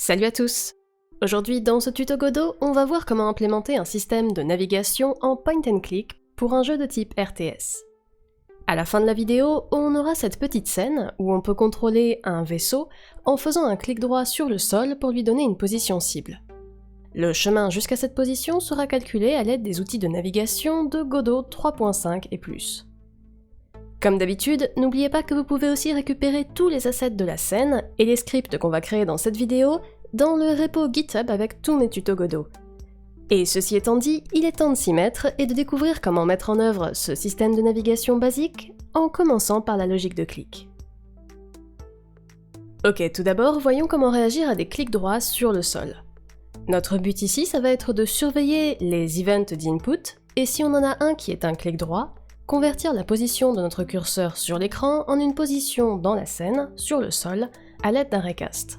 Salut à tous! Aujourd'hui dans ce tuto Godot, on va voir comment implémenter un système de navigation en point and click pour un jeu de type RTS. À la fin de la vidéo, on aura cette petite scène où on peut contrôler un vaisseau en faisant un clic droit sur le sol pour lui donner une position cible. Le chemin jusqu'à cette position sera calculé à l'aide des outils de navigation de Godot 3.5 et plus. Comme d'habitude, n'oubliez pas que vous pouvez aussi récupérer tous les assets de la scène et les scripts qu'on va créer dans cette vidéo dans le repo GitHub avec tous mes tutos Godot. Et ceci étant dit, il est temps de s'y mettre et de découvrir comment mettre en œuvre ce système de navigation basique en commençant par la logique de clic. Ok, tout d'abord, voyons comment réagir à des clics droits sur le sol. Notre but ici, ça va être de surveiller les events d'input et si on en a un qui est un clic droit, convertir la position de notre curseur sur l'écran en une position dans la scène, sur le sol, à l'aide d'un recast.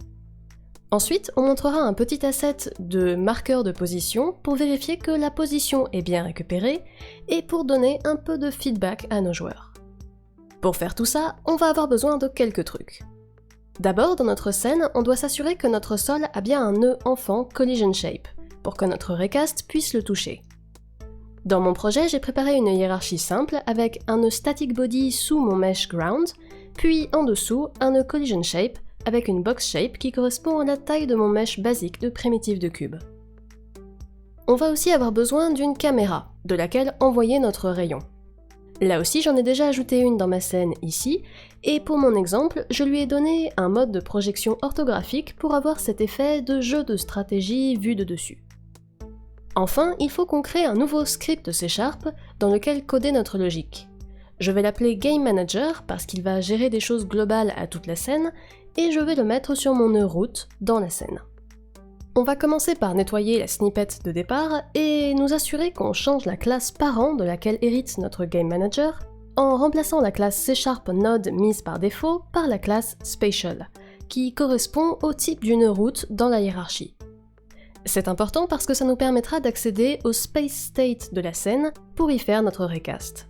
Ensuite, on montrera un petit asset de marqueur de position pour vérifier que la position est bien récupérée et pour donner un peu de feedback à nos joueurs. Pour faire tout ça, on va avoir besoin de quelques trucs. D'abord, dans notre scène, on doit s'assurer que notre sol a bien un nœud enfant collision shape, pour que notre recast puisse le toucher. Dans mon projet, j'ai préparé une hiérarchie simple avec un nœud static body sous mon mesh ground, puis en dessous un nœud collision shape avec une box shape qui correspond à la taille de mon mesh basique de primitive de cube. On va aussi avoir besoin d'une caméra, de laquelle envoyer notre rayon. Là aussi, j'en ai déjà ajouté une dans ma scène ici, et pour mon exemple, je lui ai donné un mode de projection orthographique pour avoir cet effet de jeu de stratégie vu de dessus. Enfin, il faut qu'on crée un nouveau script C# dans lequel coder notre logique. Je vais l'appeler Game Manager parce qu'il va gérer des choses globales à toute la scène, et je vais le mettre sur mon nœud route dans la scène. On va commencer par nettoyer la snippet de départ et nous assurer qu'on change la classe parent de laquelle hérite notre Game Manager en remplaçant la classe C# node mise par défaut par la classe Spatial, qui correspond au type du nœud route dans la hiérarchie. C'est important parce que ça nous permettra d'accéder au space state de la scène pour y faire notre recast.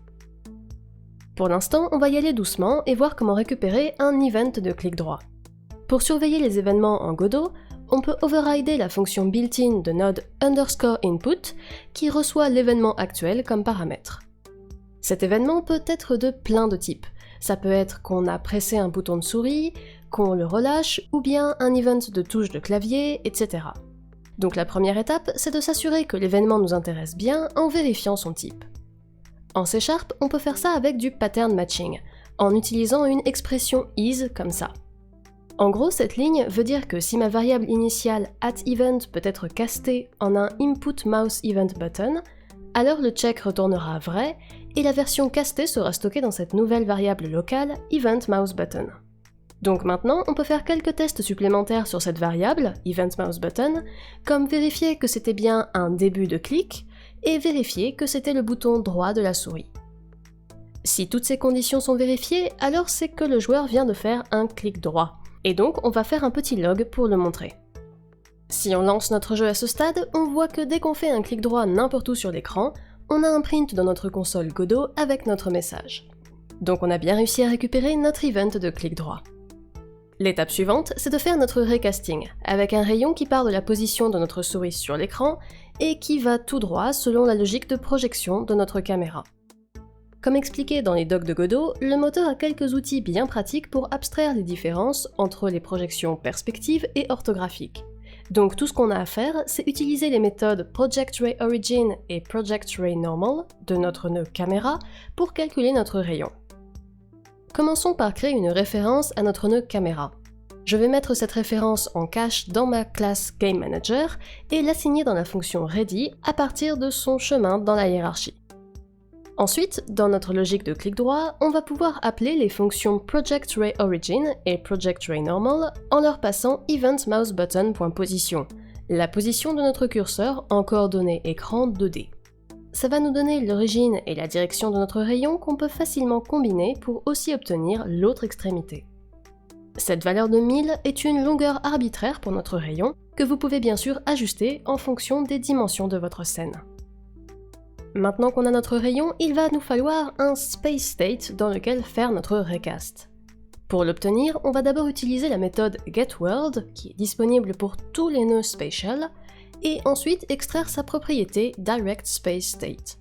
Pour l'instant, on va y aller doucement et voir comment récupérer un event de clic droit. Pour surveiller les événements en Godot, on peut overrider la fonction built-in de node _input qui reçoit l'événement actuel comme paramètre. Cet événement peut être de plein de types. Ça peut être qu'on a pressé un bouton de souris, qu'on le relâche, ou bien un event de touche de clavier, etc. Donc la première étape, c'est de s'assurer que l'événement nous intéresse bien en vérifiant son type. En C#, on peut faire ça avec du pattern matching, en utilisant une expression is comme ça. En gros, cette ligne veut dire que si ma variable initiale @event peut être castée en un input_mouse_event_button, alors le check retournera vrai et la version castée sera stockée dans cette nouvelle variable locale event_mouse_button. Donc maintenant, on peut faire quelques tests supplémentaires sur cette variable, event_mouse_button, comme vérifier que c'était bien un début de clic, et vérifier que c'était le bouton droit de la souris. Si toutes ces conditions sont vérifiées, alors c'est que le joueur vient de faire un clic droit, et donc on va faire un petit log pour le montrer. Si on lance notre jeu à ce stade, on voit que dès qu'on fait un clic droit n'importe où sur l'écran, on a un print dans notre console Godot avec notre message. Donc on a bien réussi à récupérer notre event de clic droit. L'étape suivante, c'est de faire notre recasting, avec un rayon qui part de la position de notre souris sur l'écran et qui va tout droit selon la logique de projection de notre caméra. Comme expliqué dans les docs de Godot, le moteur a quelques outils bien pratiques pour abstraire les différences entre les projections perspectives et orthographiques. Donc tout ce qu'on a à faire, c'est utiliser les méthodes ProjectRayOrigin et ProjectRayNormal de notre nœud caméra pour calculer notre rayon. Commençons par créer une référence à notre nœud caméra. Je vais mettre cette référence en cache dans ma classe Game Manager et l'assigner dans la fonction ready à partir de son chemin dans la hiérarchie. Ensuite, dans notre logique de clic droit, on va pouvoir appeler les fonctions ProjectRayOrigin et ProjectRayNormal en leur passant event_mouse_button.position, la position de notre curseur en coordonnées écran 2D. Ça va nous donner l'origine et la direction de notre rayon qu'on peut facilement combiner pour aussi obtenir l'autre extrémité. Cette valeur de 1000 est une longueur arbitraire pour notre rayon, que vous pouvez bien sûr ajuster en fonction des dimensions de votre scène. Maintenant qu'on a notre rayon, il va nous falloir un space state dans lequel faire notre recast. Pour l'obtenir, on va d'abord utiliser la méthode getWorld, qui est disponible pour tous les nœuds spatial, et ensuite extraire sa propriété directSpaceState.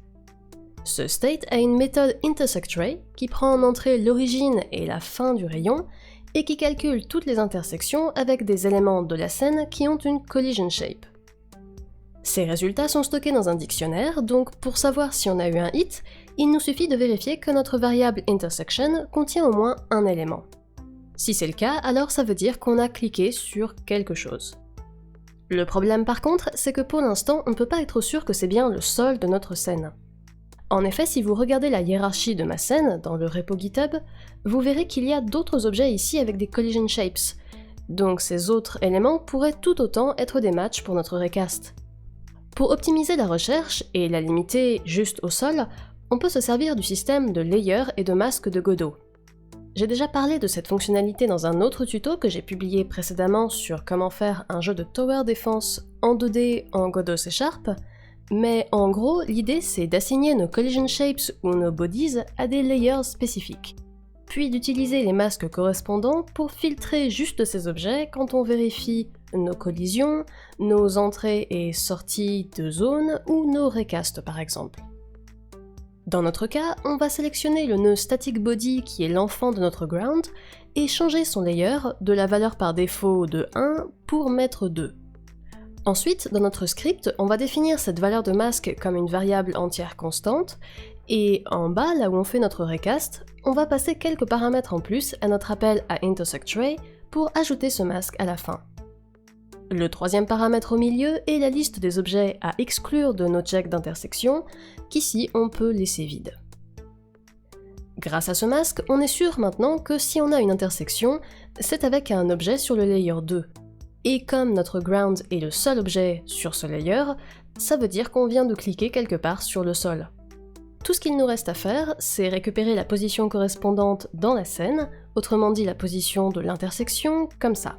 Ce state a une méthode intersectRay qui prend en entrée l'origine et la fin du rayon, et qui calcule toutes les intersections avec des éléments de la scène qui ont une collision shape. Ces résultats sont stockés dans un dictionnaire, donc pour savoir si on a eu un hit, il nous suffit de vérifier que notre variable intersection contient au moins un élément. Si c'est le cas, alors ça veut dire qu'on a cliqué sur quelque chose. Le problème par contre, c'est que pour l'instant, on ne peut pas être sûr que c'est bien le sol de notre scène. En effet, si vous regardez la hiérarchie de ma scène dans le repo GitHub, vous verrez qu'il y a d'autres objets ici avec des collision shapes, donc ces autres éléments pourraient tout autant être des matchs pour notre recast. Pour optimiser la recherche et la limiter juste au sol, on peut se servir du système de layer et de masque de Godot. J'ai déjà parlé de cette fonctionnalité dans un autre tuto que j'ai publié précédemment sur comment faire un jeu de tower defense en 2D en Godot C#, mais en gros, l'idée c'est d'assigner nos collision shapes ou nos bodies à des layers spécifiques, puis d'utiliser les masques correspondants pour filtrer juste ces objets quand on vérifie nos collisions, nos entrées et sorties de zones ou nos recasts par exemple. Dans notre cas, on va sélectionner le nœud static body qui est l'enfant de notre ground et changer son layer de la valeur par défaut de 1 pour mettre 2. Ensuite, dans notre script, on va définir cette valeur de masque comme une variable entière constante, et en bas, là où on fait notre recast, on va passer quelques paramètres en plus à notre appel à intersectRay pour ajouter ce masque à la fin. Le troisième paramètre au milieu est la liste des objets à exclure de nos checks d'intersection, qu'ici on peut laisser vide. Grâce à ce masque, on est sûr maintenant que si on a une intersection, c'est avec un objet sur le layer 2. Et comme notre ground est le seul objet sur ce layer, ça veut dire qu'on vient de cliquer quelque part sur le sol. Tout ce qu'il nous reste à faire, c'est récupérer la position correspondante dans la scène, autrement dit la position de l'intersection, comme ça.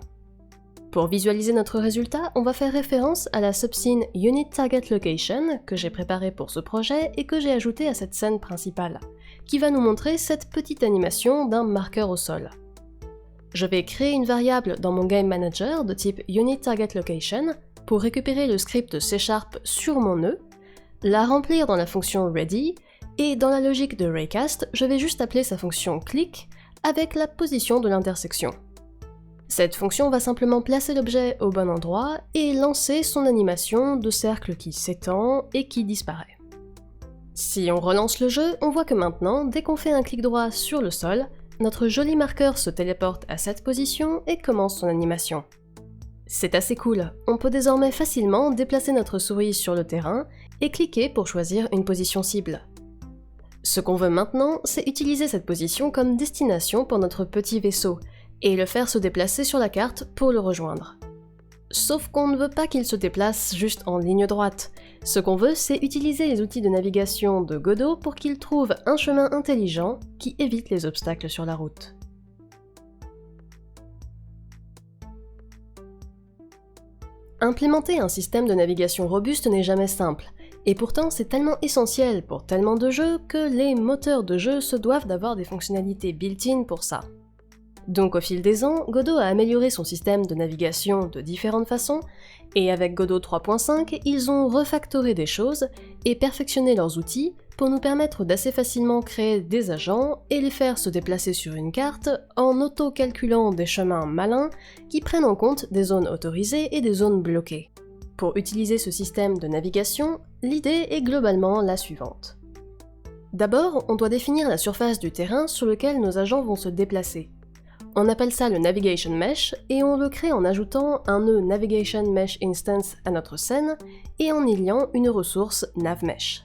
Pour visualiser notre résultat, on va faire référence à la subscene Unit Target Location que j'ai préparée pour ce projet et que j'ai ajoutée à cette scène principale, qui va nous montrer cette petite animation d'un marqueur au sol. Je vais créer une variable dans mon Game Manager de type UnitTargetLocation pour récupérer le script C# sur mon nœud, la remplir dans la fonction ready, et dans la logique de raycast, je vais juste appeler sa fonction click avec la position de l'intersection. Cette fonction va simplement placer l'objet au bon endroit et lancer son animation de cercle qui s'étend et qui disparaît. Si on relance le jeu, on voit que maintenant, dès qu'on fait un clic droit sur le sol, notre joli marqueur se téléporte à cette position et commence son animation. C'est assez cool, on peut désormais facilement déplacer notre souris sur le terrain et cliquer pour choisir une position cible. Ce qu'on veut maintenant, c'est utiliser cette position comme destination pour notre petit vaisseau, et le faire se déplacer sur la carte pour le rejoindre. Sauf qu'on ne veut pas qu'il se déplace juste en ligne droite. Ce qu'on veut, c'est utiliser les outils de navigation de Godot pour qu'il trouve un chemin intelligent qui évite les obstacles sur la route. Implémenter un système de navigation robuste n'est jamais simple, et pourtant c'est tellement essentiel pour tellement de jeux que les moteurs de jeu se doivent d'avoir des fonctionnalités built-in pour ça. Donc au fil des ans, Godot a amélioré son système de navigation de différentes façons, et avec Godot 3.5, ils ont refactoré des choses et perfectionné leurs outils pour nous permettre d'assez facilement créer des agents et les faire se déplacer sur une carte en auto-calculant des chemins malins qui prennent en compte des zones autorisées et des zones bloquées. Pour utiliser ce système de navigation, l'idée est globalement la suivante. D'abord, on doit définir la surface du terrain sur lequel nos agents vont se déplacer. On appelle ça le Navigation Mesh et on le crée en ajoutant un nœud Navigation Mesh Instance à notre scène et en y liant une ressource NavMesh.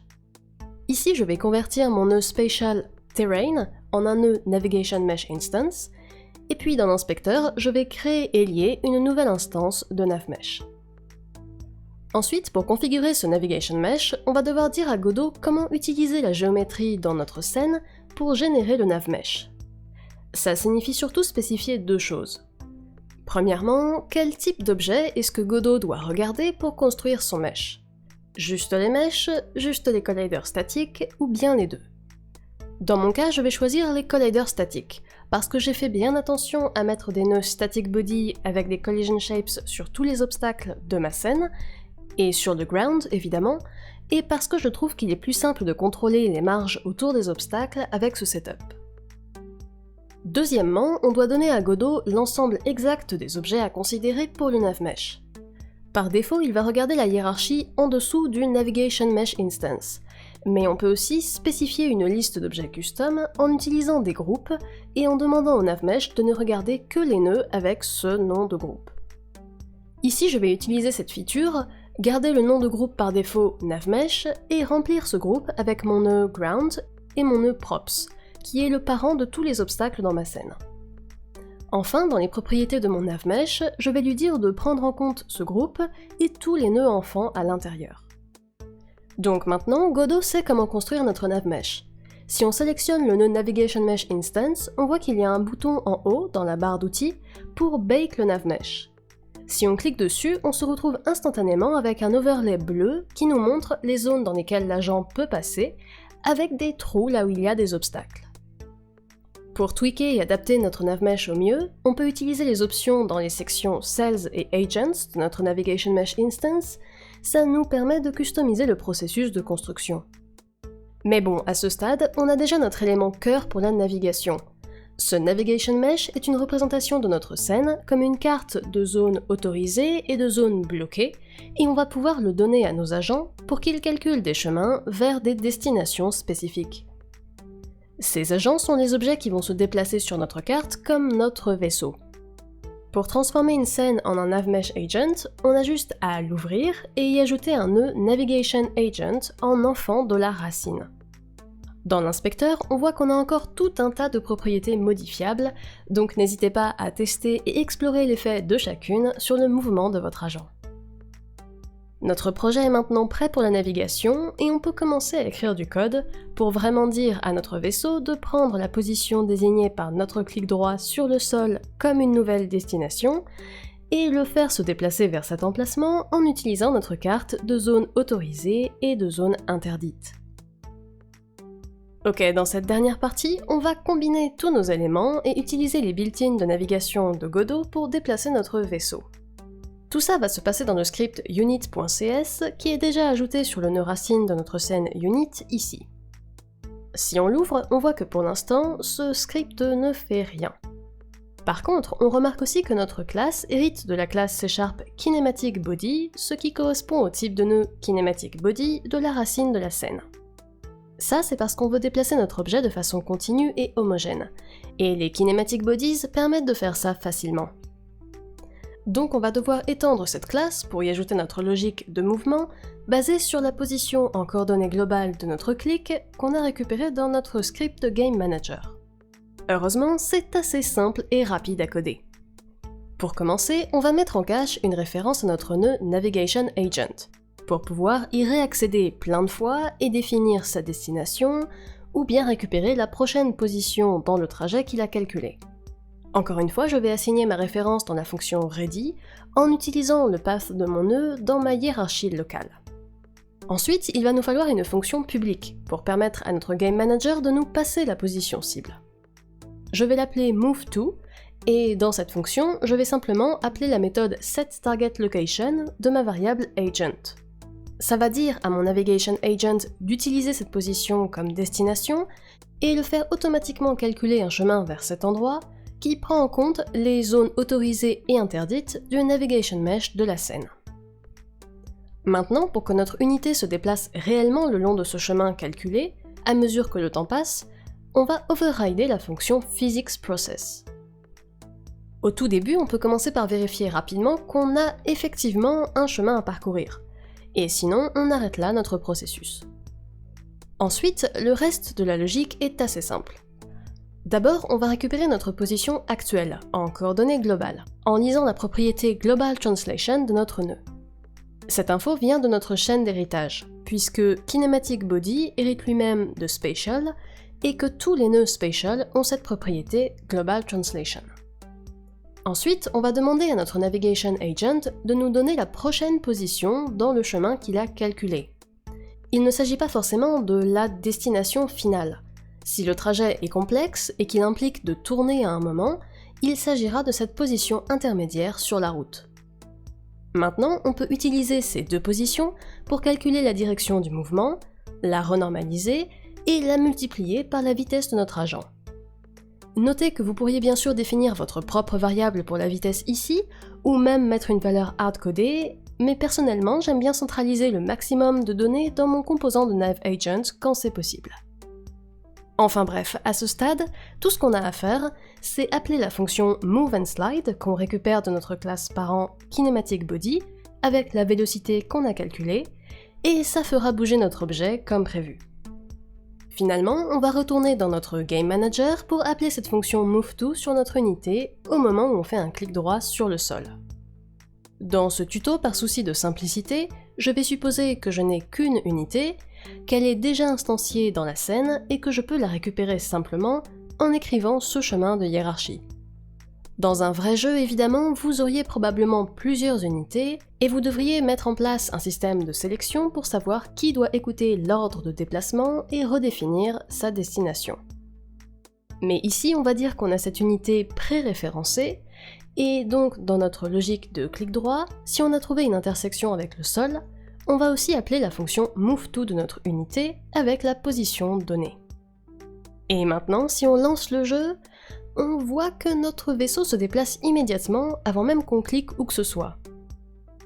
Ici, je vais convertir mon nœud Spatial Terrain en un nœud Navigation Mesh Instance, et puis dans l'inspecteur, je vais créer et lier une nouvelle instance de NavMesh. Ensuite, pour configurer ce Navigation Mesh, on va devoir dire à Godot comment utiliser la géométrie dans notre scène pour générer le NavMesh. Ça signifie surtout spécifier deux choses. Premièrement, quel type d'objet est-ce que Godot doit regarder pour construire son mesh? Juste les meshs, juste les colliders statiques, ou bien les deux? Dans mon cas, je vais choisir les colliders statiques, parce que j'ai fait bien attention à mettre des nœuds static body avec des collision shapes sur tous les obstacles de ma scène, et sur le ground évidemment, et parce que je trouve qu'il est plus simple de contrôler les marges autour des obstacles avec ce setup. Deuxièmement, on doit donner à Godot l'ensemble exact des objets à considérer pour le NavMesh. Par défaut, il va regarder la hiérarchie en dessous du Navigation Mesh Instance, mais on peut aussi spécifier une liste d'objets custom en utilisant des groupes et en demandant au NavMesh de ne regarder que les nœuds avec ce nom de groupe. Ici, je vais utiliser cette feature, garder le nom de groupe par défaut NavMesh et remplir ce groupe avec mon nœud ground et mon nœud props, qui est le parent de tous les obstacles dans ma scène. Enfin, dans les propriétés de mon NavMesh, je vais lui dire de prendre en compte ce groupe et tous les nœuds enfants à l'intérieur. Donc maintenant, Godot sait comment construire notre NavMesh. Si on sélectionne le nœud Navigation Mesh Instance, on voit qu'il y a un bouton en haut, dans la barre d'outils, pour Bake le NavMesh. Si on clique dessus, on se retrouve instantanément avec un overlay bleu qui nous montre les zones dans lesquelles l'agent peut passer, avec des trous là où il y a des obstacles. Pour tweaker et adapter notre NavMesh au mieux, on peut utiliser les options dans les sections Cells et Agents de notre Navigation Mesh Instance. Ça nous permet de customiser le processus de construction. Mais bon, à ce stade, on a déjà notre élément cœur pour la navigation. Ce Navigation Mesh est une représentation de notre scène comme une carte de zones autorisées et de zones bloquées, et on va pouvoir le donner à nos agents pour qu'ils calculent des chemins vers des destinations spécifiques. Ces agents sont les objets qui vont se déplacer sur notre carte comme notre vaisseau. Pour transformer une scène en un NavMesh Agent, on a juste à l'ouvrir et y ajouter un nœud Navigation Agent en enfant de la racine. Dans l'inspecteur, on voit qu'on a encore tout un tas de propriétés modifiables, donc n'hésitez pas à tester et explorer l'effet de chacune sur le mouvement de votre agent. Notre projet est maintenant prêt pour la navigation et on peut commencer à écrire du code pour vraiment dire à notre vaisseau de prendre la position désignée par notre clic droit sur le sol comme une nouvelle destination et le faire se déplacer vers cet emplacement en utilisant notre carte de zone autorisée et de zone interdite. Ok, dans cette dernière partie, on va combiner tous nos éléments et utiliser les built-in de navigation de Godot pour déplacer notre vaisseau. Tout ça va se passer dans le script unit.cs qui est déjà ajouté sur le nœud racine de notre scène unit ici. Si on l'ouvre, on voit que pour l'instant, ce script ne fait rien. Par contre, on remarque aussi que notre classe hérite de la classe C# Kinematic Body, ce qui correspond au type de nœud Kinematic Body de la racine de la scène. Ça, c'est parce qu'on veut déplacer notre objet de façon continue et homogène, et les Kinematic Bodies permettent de faire ça facilement. Donc on va devoir étendre cette classe pour y ajouter notre logique de mouvement basée sur la position en coordonnées globales de notre clic qu'on a récupéré dans notre script Game Manager. Heureusement, c'est assez simple et rapide à coder. Pour commencer, on va mettre en cache une référence à notre nœud Navigation Agent, pour pouvoir y réaccéder plein de fois et définir sa destination, ou bien récupérer la prochaine position dans le trajet qu'il a calculé. Encore une fois, je vais assigner ma référence dans la fonction ready en utilisant le path de mon nœud dans ma hiérarchie locale. Ensuite, il va nous falloir une fonction publique pour permettre à notre Game Manager de nous passer la position cible. Je vais l'appeler moveTo et dans cette fonction, je vais simplement appeler la méthode setTargetLocation de ma variable agent. Ça va dire à mon Navigation Agent d'utiliser cette position comme destination et le faire automatiquement calculer un chemin vers cet endroit qui prend en compte les zones autorisées et interdites du Navigation Mesh de la scène. Maintenant, pour que notre unité se déplace réellement le long de ce chemin calculé, à mesure que le temps passe, on va overrider la fonction physicsProcess. Au tout début, on peut commencer par vérifier rapidement qu'on a effectivement un chemin à parcourir, et sinon on arrête là notre processus. Ensuite, le reste de la logique est assez simple. D'abord, on va récupérer notre position actuelle, en coordonnées globales, en lisant la propriété Global Translation de notre nœud. Cette info vient de notre chaîne d'héritage, puisque Kinematic Body hérite lui-même de Spatial, et que tous les nœuds Spatial ont cette propriété Global Translation. Ensuite, on va demander à notre Navigation Agent de nous donner la prochaine position dans le chemin qu'il a calculé. Il ne s'agit pas forcément de la destination finale, Si le trajet est complexe et qu'il implique de tourner à un moment, il s'agira de cette position intermédiaire sur la route. Maintenant, on peut utiliser ces deux positions pour calculer la direction du mouvement, la renormaliser et la multiplier par la vitesse de notre agent. Notez que vous pourriez bien sûr définir votre propre variable pour la vitesse ici, ou même mettre une valeur hard-codée, mais personnellement j'aime bien centraliser le maximum de données dans mon composant de NavAgent quand c'est possible. Enfin bref, à ce stade, tout ce qu'on a à faire, c'est appeler la fonction moveAndSlide qu'on récupère de notre classe parent KinematicBody avec la vélocité qu'on a calculée, et ça fera bouger notre objet comme prévu. Finalement, on va retourner dans notre Game Manager pour appeler cette fonction moveTo sur notre unité au moment où on fait un clic droit sur le sol. Dans ce tuto, par souci de simplicité, je vais supposer que je n'ai qu'une unité, qu'elle est déjà instanciée dans la scène et que je peux la récupérer simplement en écrivant ce chemin de hiérarchie. Dans un vrai jeu, évidemment, vous auriez probablement plusieurs unités et vous devriez mettre en place un système de sélection pour savoir qui doit écouter l'ordre de déplacement et redéfinir sa destination. Mais ici, on va dire qu'on a cette unité pré-référencée, et donc dans notre logique de clic droit, si on a trouvé une intersection avec le sol, on va aussi appeler la fonction moveTo de notre unité avec la position donnée. Et maintenant, si on lance le jeu, on voit que notre vaisseau se déplace immédiatement avant même qu'on clique où que ce soit.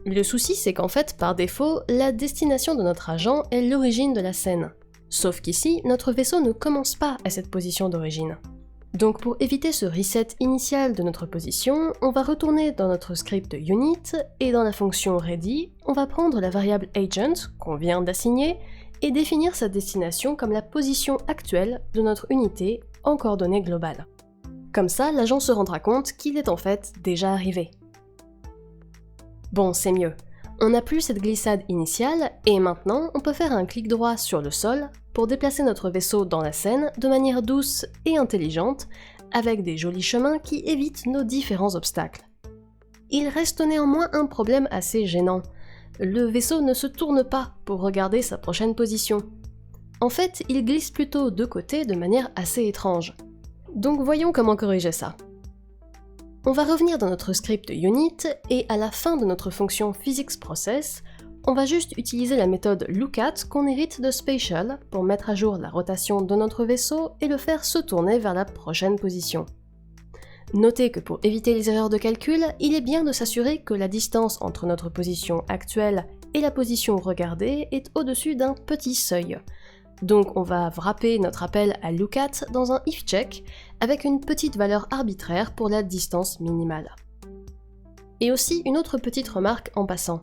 Le souci, c'est qu'en fait, par défaut, la destination de notre agent est l'origine de la scène. Sauf qu'ici, notre vaisseau ne commence pas à cette position d'origine. Donc pour éviter ce reset initial de notre position, on va retourner dans notre script unit et dans la fonction ready, on va prendre la variable agent qu'on vient d'assigner et définir sa destination comme la position actuelle de notre unité en coordonnées globales. Comme ça, l'agent se rendra compte qu'il est en fait déjà arrivé. Bon, c'est mieux. On n'a plus cette glissade initiale et maintenant on peut faire un clic droit sur le sol pour déplacer notre vaisseau dans la scène de manière douce et intelligente avec des jolis chemins qui évitent nos différents obstacles. Il reste néanmoins un problème assez gênant. Le vaisseau ne se tourne pas pour regarder sa prochaine position. En fait, il glisse plutôt de côté de manière assez étrange. Donc voyons comment corriger ça. On va revenir dans notre script unit et à la fin de notre fonction physicsProcess, on va juste utiliser la méthode lookAt qu'on hérite de Spatial pour mettre à jour la rotation de notre vaisseau et le faire se tourner vers la prochaine position. Notez que pour éviter les erreurs de calcul, il est bien de s'assurer que la distance entre notre position actuelle et la position regardée est au-dessus d'un petit seuil. Donc on va wrapper notre appel à lookAt dans un if check avec une petite valeur arbitraire pour la distance minimale. Et aussi une autre petite remarque en passant.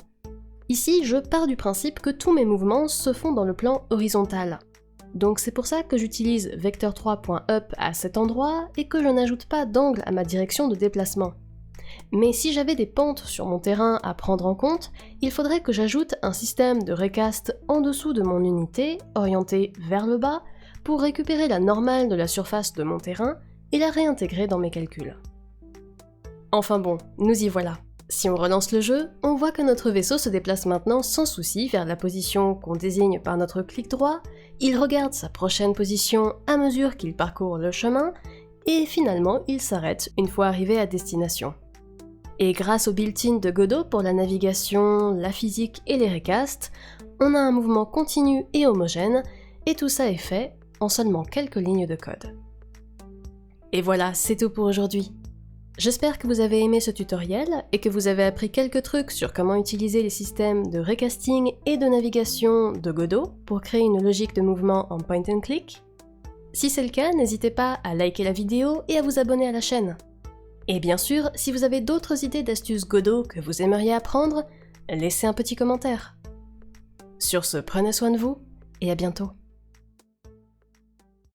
Ici, je pars du principe que tous mes mouvements se font dans le plan horizontal. Donc c'est pour ça que j'utilise vector3.up à cet endroit et que je n'ajoute pas d'angle à ma direction de déplacement. Mais si j'avais des pentes sur mon terrain à prendre en compte, il faudrait que j'ajoute un système de recast en dessous de mon unité, orienté vers le bas, pour récupérer la normale de la surface de mon terrain et la réintégrer dans mes calculs. Enfin bon, nous y voilà. Si on relance le jeu, on voit que notre vaisseau se déplace maintenant sans souci vers la position qu'on désigne par notre clic droit, il regarde sa prochaine position à mesure qu'il parcourt le chemin, et finalement il s'arrête une fois arrivé à destination. Et grâce au built-in de Godot pour la navigation, la physique et les recasts, on a un mouvement continu et homogène, et tout ça est fait en seulement quelques lignes de code. Et voilà, c'est tout pour aujourd'hui. J'espère que vous avez aimé ce tutoriel et que vous avez appris quelques trucs sur comment utiliser les systèmes de recasting et de navigation de Godot pour créer une logique de mouvement en point and click. Si c'est le cas, n'hésitez pas à liker la vidéo et à vous abonner à la chaîne. Et bien sûr, si vous avez d'autres idées d'astuces Godot que vous aimeriez apprendre, laissez un petit commentaire. Sur ce, prenez soin de vous et à bientôt.